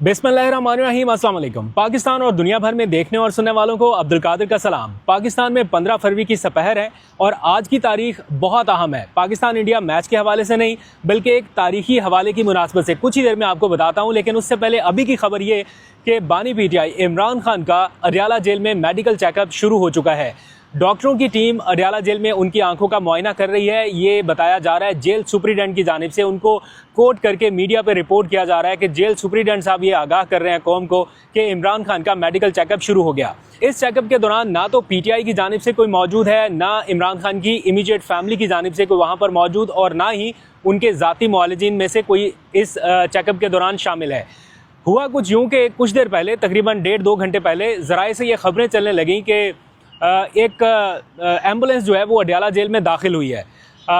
बिस्मिल्लाहिर्रहमानिर्रहीम, अस्सलाम वालेकुम। पाकिस्तान और दुनिया भर में देखने और सुनने वालों को अब्दुल कादिर का सलाम। पाकिस्तान में 15 फरवरी की सपहर है और आज की तारीख बहुत अहम है। पाकिस्तान इंडिया मैच के हवाले से नहीं बल्कि एक तारीखी हवाले की मुनासबत से कुछ ही देर में आपको बताता हूँ, लेकिन उससे पहले अभी की खबर ये कि बानी पीटीआई इमरान खान का अडयाला जेल में मेडिकल चेकअप शुरू हो चुका है। डॉक्टरों की टीम अडयाला जेल में उनकी आंखों का मुआयना कर रही है। ये बताया जा रहा है जेल सुपरिटेंडेंट की जानिब से, उनको कोट करके मीडिया पर रिपोर्ट किया जा रहा है कि जेल सुपरिटेंडेंट साहब ये आगाह कर रहे हैं कौम को कि इमरान खान का मेडिकल चेकअप शुरू हो गया। इस चेकअप के दौरान ना तो पीटीआई की जानिब से कोई मौजूद है, ना इमरान खान की इमीडिएट फैमिली की जानिब से कोई वहाँ पर मौजूद, और ना ही उनके ज़ाती मुआलिजीन में से कोई इस चेकअप के दौरान शामिल है। हुआ कुछ यूँ कि कुछ देर पहले, तकरीबन 1.5-2 घंटे पहले, ज़राए से ये खबरें चलने लगीं कि एक एम्बुलेंस जो है वो अडयाला जेल में दाखिल हुई है।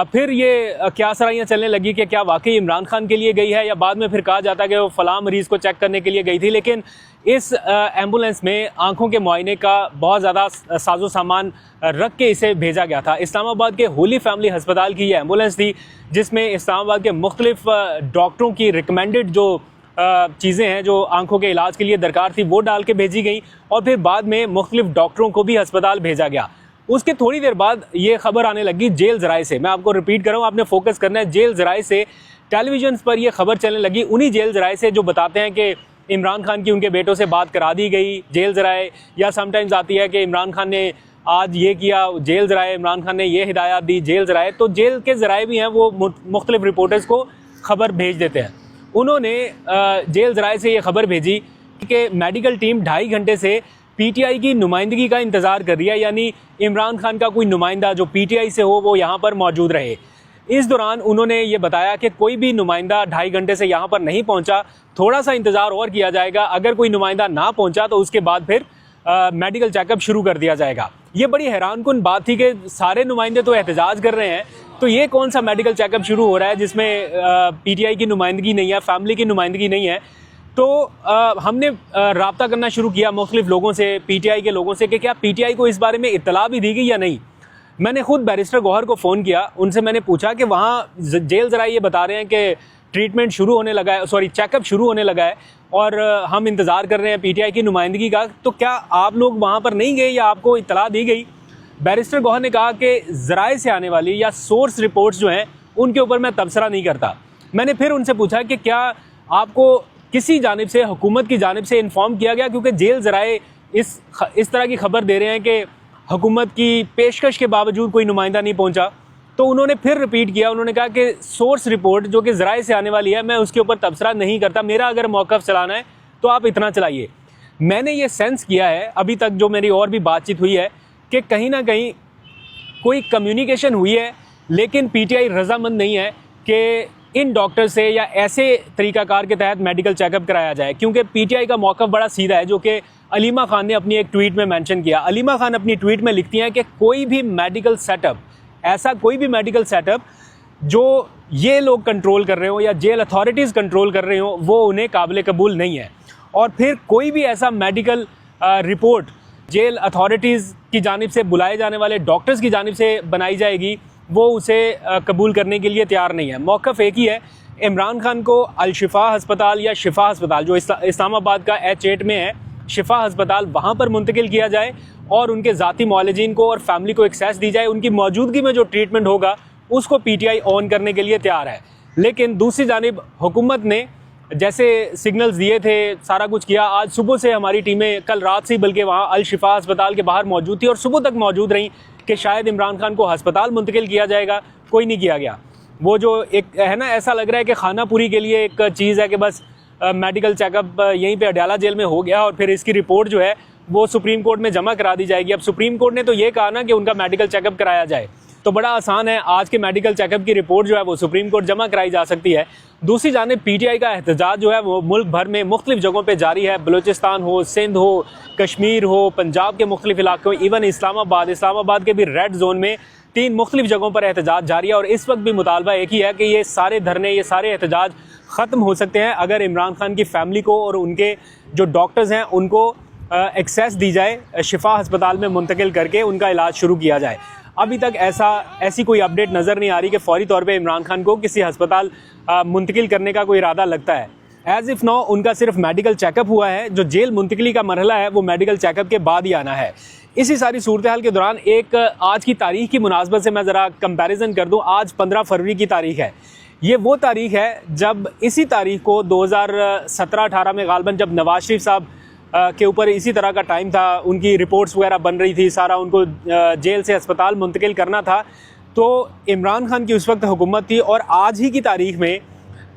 फिर ये क्या सराइयाँ चलने लगी कि क्या वाकई इमरान खान के लिए गई है, या बाद में फिर कहा जाता है कि वो फ़लाँ मरीज़ को चेक करने के लिए गई थी। लेकिन इस एम्बुलेंस में आंखों के मुआयने का बहुत ज़्यादा साजो सामान रख के इसे भेजा गया था। इस्लामाबाद के होली फैमिली हस्पताल की ये एम्बुलेंस थी, जिसमें इस्लामाबाद के मुख्तलिफ डॉक्टरों की रिकमेंडेड जो चीज़ें हैं जो आंखों के इलाज के लिए दरकार थी वो डाल के भेजी गई, और फिर बाद में मुख्तलिफ डॉक्टरों को भी अस्पताल भेजा गया। उसके थोड़ी देर बाद ये खबर आने लगी जेल ज़राए से। मैं आपको रिपीट कर रहा हूँ, आपने फोकस करना है। जेल ज़राए से, टेलीविजन पर ये खबर चलने लगी, उन्हीं जेल ज़राए से जो बताते हैं कि इमरान खान की उनके बेटों से बात करा दी गई। जेल ज़राए, या समटाइम्स आती है कि इमरान खान ने आज ये किया, जेल ज़राए, इमरान खान ने ये हिदायत दी, जेल ज़राए। तो जेल के ज़राए भी हैं, वो मुख्तलिफ रिपोर्टर्स को खबर भेज देते हैं। उन्होंने जेल ज़राए से ये खबर भेजी कि मेडिकल टीम 2.5 घंटे से पीटीआई की नुमाइंदगी का इंतज़ार कर रही है, यानी इमरान खान का कोई नुमाइंदा जो पीटीआई से हो वो यहाँ पर मौजूद रहे। इस दौरान उन्होंने ये बताया कि कोई भी नुमाइंदा 2.5 घंटे से यहाँ पर नहीं पहुँचा, थोड़ा सा इंतज़ार और किया जाएगा। अगर कोई नुमाइंदा ना पहुँचा तो उसके बाद फिर मेडिकल चेकअप शुरू कर दिया जाएगा। ये बड़ी हैरानकुन बात थी कि सारे नुमाइंदे तो एहतजाज कर रहे हैं, तो ये कौन सा मेडिकल चेकअप शुरू हो रहा है जिसमें पीटीआई की नुमाइंदगी नहीं है, फैमिली की नुमाइंदगी नहीं है। तो हमने रब्ता करना शुरू किया मुख्तलिफ लोगों से, पीटीआई के लोगों से, कि क्या पीटीआई को इस बारे में इत्तला भी दी गई या नहीं। मैंने खुद बैरिस्टर गौहर को फ़ोन किया, उनसे मैंने पूछा कि वहाँ जेल ज़राए ये बता रहे हैं कि ट्रीटमेंट शुरू होने लगा है, सॉरी चेकअप शुरू होने लगा है, और हम इंतज़ार कर रहे हैं पीटीआई की नुमाइंदगी का, तो क्या आप लोग वहाँ पर नहीं गए या आपको इत्तला दी गई। बैरिस्टर गौहर ने कहा कि ज़राए से आने वाली या सोर्स रिपोर्ट्स जो हैं उनके ऊपर मैं तबसरा नहीं करता। मैंने फिर उनसे पूछा कि क्या आपको किसी जानिब से, हुकूमत की जानिब से इन्फॉर्म किया गया, क्योंकि जेल ज़राए इस तरह की खबर दे रहे हैं कि हुकूमत की पेशकश के बावजूद कोई नुमाइंदा नहीं पहुंचा। तो उन्होंने फिर रिपीट किया, उन्होंने कहा कि सोर्स रिपोर्ट जो कि ज़राए से आने वाली है, मैं उसके ऊपर तबसरा नहीं करता, मेरा अगर मौक़िफ़ चलाना है तो आप इतना चलाइए। मैंने ये सेंस किया है अभी तक जो मेरी और भी बातचीत हुई है कि कहीं ना कहीं कोई कम्युनिकेशन हुई है, लेकिन पीटीआई रजामंद नहीं है कि इन डॉक्टर से या ऐसे तरीक़ाकार के तहत मेडिकल चेकअप कराया जाए, क्योंकि पीटीआई का मौक़िफ़ बड़ा सीधा है, जो कि अलीमा खान ने अपनी एक ट्वीट में मेंशन किया। अलीमा खान अपनी ट्वीट में लिखती हैं कि कोई भी मेडिकल सेटअप, ऐसा कोई भी मेडिकल सेटअप जो ये लोग कंट्रोल कर रहे हो या जेल अथॉरिटीज़ कंट्रोल कर रहे हो, वो उन्हें काबिल कबूल नहीं है। और फिर कोई भी ऐसा मेडिकल रिपोर्ट जेल अथॉरिटीज़ की जानिब से, बुलाए जाने वाले डॉक्टर्स की जानिब से बनाई जाएगी, वो उसे कबूल करने के लिए तैयार नहीं है। मौक़िफ़ एक ही है, इमरान खान को अल-शिफा हस्पताल या शिफा हस्पताल जो इस्लामाबाद का H8 में है, शिफा हस्पताल, वहाँ पर मुंतकिल किया जाए और उनके ज़ाती मुआलिजीन को और फैमिली को एक्सेस दी जाए। उनकी मौजूदगी में जो ट्रीटमेंट होगा उसको पीटीआई ऑन करने के लिए तैयार है। लेकिन दूसरी जानिब हुकूमत ने जैसे सिग्नल्स दिए थे, सारा कुछ किया। आज सुबह से हमारी टीमें, कल रात से बल्कि वहाँ अल-शिफा अस्पताल के बाहर मौजूद थी और सुबह तक मौजूद रहीं कि शायद इमरान खान को अस्पताल मुंतकिल किया जाएगा, कोई नहीं किया गया। वो जो एक है ना, ऐसा लग रहा है कि खाना पूरी के लिए एक चीज़ है कि बस मेडिकल चेकअप यहीं पे अडयाला जेल में हो गया और फिर इसकी रिपोर्ट जो है वो सुप्रीम कोर्ट में जमा करा दी जाएगी। अब सुप्रीम कोर्ट ने तो ये कहा ना कि उनका मेडिकल चेकअप कराया जाए, तो बड़ा आसान है, आज के मेडिकल चेकअप की रिपोर्ट जो है वो सुप्रीम कोर्ट जमा कराई जा सकती है। दूसरी जानिब पीटीआई का एहतजाज जो है वो मुल्क भर में मुख्तलिफ जगहों पर जारी है। बलूचिस्तान हो, सिंध हो, कश्मीर हो, पंजाब के मुख्तलिफ इलाकों, इवन इस्लामाबाद के भी रेड जोन में 3 मुख्तलिफ जगहों पर एहतजाज जारी है। और इस वक्त भी मुतालबा एक ही है कि ये सारे धरने, ये सारे एहतजाज ख़त्म हो सकते हैं अगर इमरान खान की फैमिली को और उनके जो डॉक्टर्स हैं उनको एक्सेस दी जाए, शिफा हस्पताल में मुंतकिल करके उनका इलाज शुरू किया जाए। अभी तक ऐसी कोई अपडेट नज़र नहीं आ रही कि फ़ौरी तौर पे इमरान खान को किसी हस्पताल मुंतकिल करने का कोई इरादा लगता है। एज इफ नाउ उनका सिर्फ मेडिकल चेकअप हुआ है, जो जेल मुंतकली का मरहला है वो मेडिकल चेकअप के बाद ही आना है। इसी सारी सूरत हाल के दौरान एक आज की तारीख की मुनासबत से मैं ज़रा कंपैरिजन कर दूं, आज 15 फरवरी की तारीख है। ये वो तारीख है जब इसी तारीख को 2017-18 में गालबन जब नवाज शरीफ साहब के ऊपर इसी तरह का टाइम था, उनकी रिपोर्ट्स वगैरह बन रही थी, सारा उनको जेल से अस्पताल मुंतकिल करना था, तो इमरान खान की उस वक्त हुकूमत थी और आज ही की तारीख में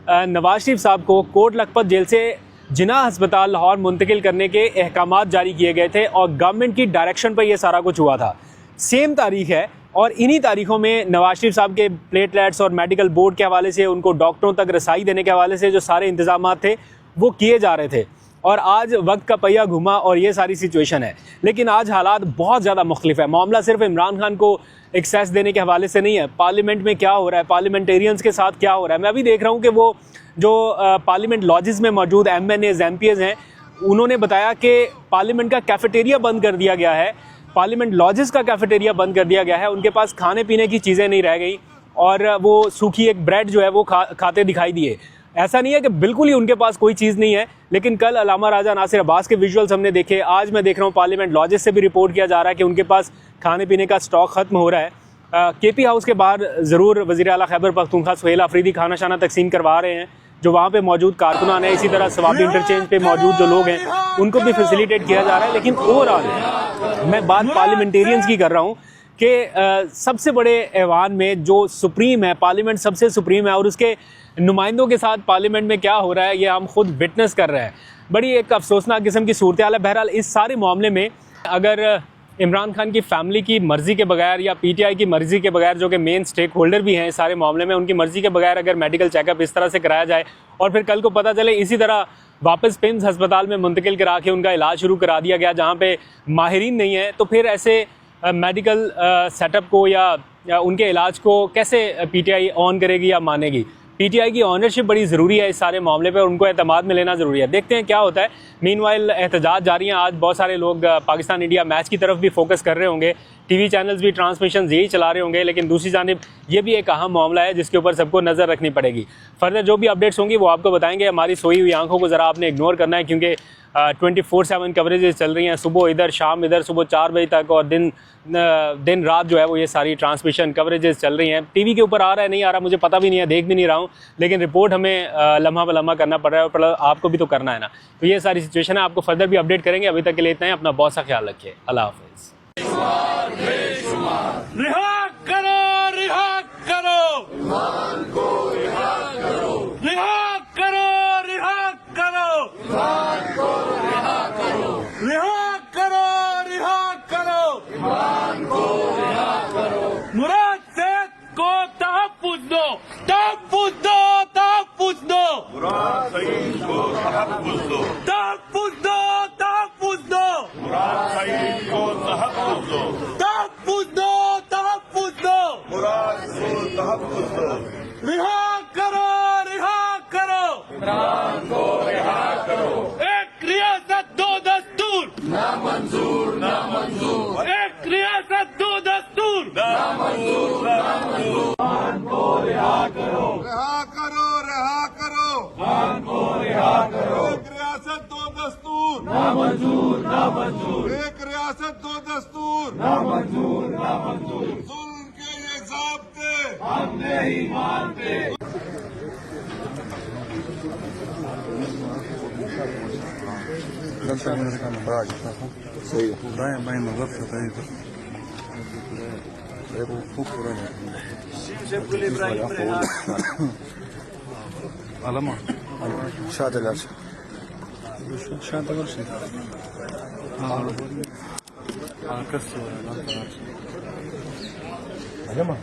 नवाज शरीफ साहब को कोट लखपत जेल से जिन्ना अस्पताल लाहौर मुंतकिल करने के अहकामात जारी किए गए थे और गवर्नमेंट की डायरेक्शन पर यह सारा कुछ हुआ था। सेम तारीख है और इन्हीं तारीखों में नवाज शरीफ साहब के प्लेटलेट्स और मेडिकल बोर्ड के हवाले से, उनको डॉक्टरों तक रसाई देने के हवाले से जो सारे इंतजाम थे वो किए जा रहे थे और आज वक्त का पहिया घुमा और ये सारी सिचुएशन है। लेकिन आज हालात बहुत ज़्यादा मुख्तलिफ है। मामला सिर्फ इमरान खान को एक्सेस देने के हवाले से नहीं है, पार्लियामेंट में क्या हो रहा है, पार्लियामेंटेरियंस के साथ क्या हो रहा है। मैं अभी देख रहा हूँ कि वो जो पार्लियामेंट लॉजेस में मौजूद MNAs MPs हैं, उन्होंने बताया कि पार्लियामेंट का कैफेटेरिया बंद कर दिया गया है, पार्लियामेंट लॉजेस का कैफेटेरिया बंद कर दिया गया है, उनके पास खाने पीने की चीज़ें नहीं रह गई और वो सूखी एक ब्रेड जो है वो खाते दिखाई दिए। ऐसा नहीं है कि बिल्कुल ही उनके पास कोई चीज़ नहीं है, लेकिन कल अलामा राजा नासिर अब्बास के विजुअल्स हमने देखे। आज मैं देख रहा हूँ पार्लियामेंट लॉजेस से भी रिपोर्ट किया जा रहा है कि उनके पास खाने पीने का स्टॉक ख़त्म हो रहा है। KP हाउस के बाहर ज़रूर वज़ीर आला खैबर पख्तूनख्वा सुहेल आफरीदी खाना शाना तकसीम करवा रहे हैं, जो वहाँ पे मौजूद कारकुनान हैं, इसी तरह सवाबी इंटरचेंज पे मौजूद जो लोग हैं उनको भी फैसिलिटेट किया जा रहा है। लेकिन ओवरऑल मैं बात पार्लियामेंटेरियंस की कर रहा हूँ कि सबसे बड़े ऐवान में जो सुप्रीम है, पार्लियामेंट सबसे सुप्रीम है और उसके नुमाइंदों के साथ पार्लियामेंट में क्या हो रहा है ये हम खुद विटनेस कर रहे हैं। बड़ी एक अफसोसनाक किस्म की सूरत हाल है। बहरहाल इस सारे मामले में अगर इमरान खान की फैमिली की मर्ज़ी के बगैर या PTI की मर्ज़ी के बगैर, जो कि मेन स्टेक होल्डर भी हैं इस सारे मामले में, उनकी मर्ज़ी के बगैर अगर मेडिकल चेकअप इस तरह से कराया जाए और फिर कल को पता चले इसी तरह वापस पिम्स अस्पताल में मुंतकिल करा के उनका इलाज शुरू करा दिया गया जहाँ पे माहिरीन नहीं है, तो फिर ऐसे मेडिकल सेटअप को या उनके इलाज को कैसे PTI ऑन करेगी या मानेगी। PTI की ऑनरशिप बड़ी ज़रूरी है इस सारे मामले पे और उनको एतमाद में लेना ज़रूरी है। देखते हैं क्या होता है। मीनवाइल एहतजाज जारी हैं। आज बहुत सारे लोग पाकिस्तान इंडिया मैच की तरफ भी फोकस कर रहे होंगे, TV चैनल्स भी ट्रांसमिशन यही चला रहे होंगे, लेकिन दूसरी जानिब ये भी एक अहम मामला है जिसके ऊपर सबको नज़र रखनी पड़ेगी। फर्दर जो भी अपडेट्स होंगी वो आपको बताएंगे। हमारी सोई हुई आंखों को ज़रा आपने इग्नोर करना है क्योंकि 24/7 कवरेजेस चल रही हैं, सुबह इधर शाम इधर, सुबह 4 बजे तक और दिन रात जो है वो ये सारी ट्रांसमिशन कवरेजेस चल रही हैं। TV के ऊपर आ रहा है नहीं आ रहा मुझे पता भी नहीं है, देख भी नहीं रहा हूँ, लेकिन रिपोर्ट हमें लम्हा बलम्हा करना पड़ रहा है और आपको भी तो करना है ना। तो ये सारी सिचुएशन है, आपको फर्दर भी अपडेट करेंगे। अभी तक के लिए इतना ही। अपना बहुत सा ख्याल रखिए। अल्लाह हाफिज़। रिहा करो, रिहा करो, रिहा करो, रिहा करो, रिहा करो, मुराद सेठ को तहफ्फुज़ दो, तहफ्फुज़ दो, तहफ्फुज़ दो, मुराद सईद को तहफ्फुज़ दो, तहफ्फुज़ दो, तहफ्फुज़ दो, मुराद सईद को तहफ्फुज़ दो, तहफ्फुज़ दो, तहफ्फुज़ दो, मुराद को तहफ्फुज़ दो। रिहा करो, रिहा करो, इमरान को रिहा करो। एक रियासत दो दस्तूर, ना मंजूर, ना मंजूर, एक रियासत दो दस्तूर, ना मंजूर, ना मंजूर। इमरान को रिहा करो, रिहा करो, रिहा करो, इमरान को रिहा करो। एक रियासत दो दस्तूर, ना मंजूर, ना मंजूर, एक रियासत दो दस्तूर, ना मंजूर, ना मंजूर। जुल्म के ये ज़ाब्ते हम नहीं मानते। सही बाएं नजर Alama. Şadeler. Şadeler şey. Arkası var. Alama.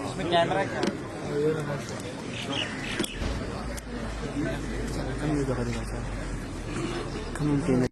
इसमें कैमरा क्या